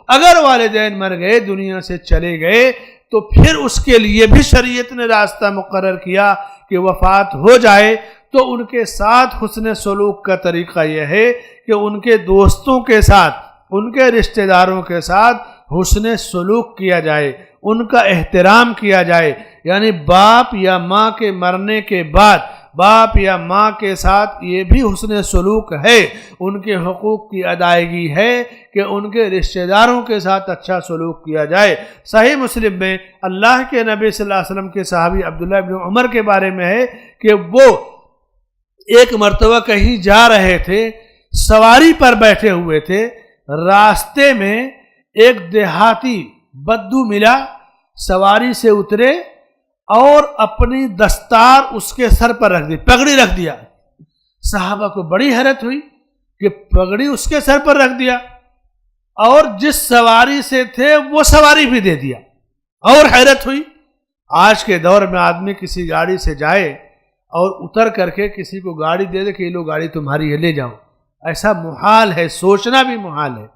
اگر والدین مر گئے، دنیا سے چلے گئے، تو پھر اس کے لیے بھی شریعت نے راستہ مقرر کیا کہ وفات ہو جائے تو ان کے ساتھ حسن سلوک کا طریقہ یہ ہے کہ ان کے دوستوں کے ساتھ، ان کے رشتہ داروں کے ساتھ حسن سلوک کیا جائے، ان کا احترام کیا جائے. یعنی باپ یا ماں کے مرنے کے بعد باپ یا ماں کے ساتھ یہ بھی حسن سلوک ہے، ان کے حقوق کی ادائیگی ہے کہ ان کے رشتہ داروں کے ساتھ اچھا سلوک کیا جائے. صحیح مسلم میں اللہ کے نبی صلی اللہ علیہ وسلم کے صحابی عبداللہ ابن عمر کے بارے میں ہے کہ وہ ایک مرتبہ کہیں جا رہے تھے، سواری پر بیٹھے ہوئے تھے، راستے میں ایک دیہاتی بدو ملا، سواری سے اترے اور اپنی دستار اس کے سر پر رکھ دی، پگڑی رکھ دیا. صحابہ کو بڑی حیرت ہوئی کہ پگڑی اس کے سر پر رکھ دیا اور جس سواری سے تھے وہ سواری بھی دے دیا. اور حیرت ہوئی، آج کے دور میں آدمی کسی گاڑی سے جائے اور اتر کر کے کسی کو گاڑی دے دے کہ یہ لو گاڑی تمہاری ہے، لے جاؤ، ایسا محال ہے، سوچنا بھی محال ہے.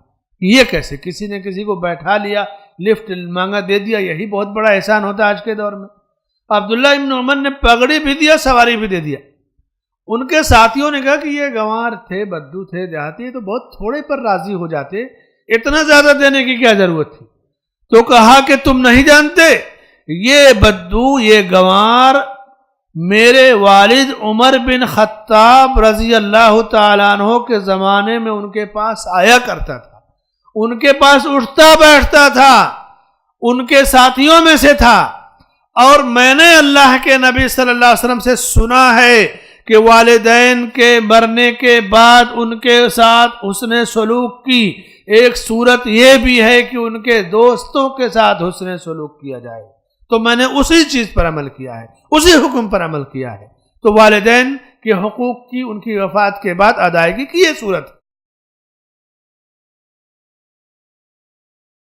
یہ کیسے کسی نے کسی کو بیٹھا لیا، لفٹ مانگا دے دیا، یہی بہت بڑا احسان ہوتا ہے آج کے دور میں. عبداللہ ابن عمر نے پگڑی بھی دیا، سواری بھی دے دیا. ان کے ساتھیوں نے کہا کہ یہ گنوار تھے، بدو تھے، دیہاتی، تو بہت تھوڑے پر راضی ہو جاتے، اتنا زیادہ دینے کی کیا ضرورت تھی. تو کہا کہ تم نہیں جانتے یہ بدو، یہ گنوار میرے والد عمر بن خطاب رضی اللہ تعالیٰ عنہ کے زمانے میں ان کے پاس آیا کرتا تھا، ان کے پاس اٹھتا بیٹھتا تھا، ان کے ساتھیوں میں سے تھا. اور میں نے اللہ کے نبی صلی اللہ علیہ وسلم سے سنا ہے کہ والدین کے مرنے کے بعد ان کے ساتھ حسن سلوک کی ایک صورت یہ بھی ہے کہ ان کے دوستوں کے ساتھ حسن سلوک کیا جائے. تو میں نے اسی چیز پر عمل کیا ہے، اسی حکم پر عمل کیا ہے. تو والدین کے حقوق کی ان کی وفات کے بعد ادائیگی کی یہ صورت ہے.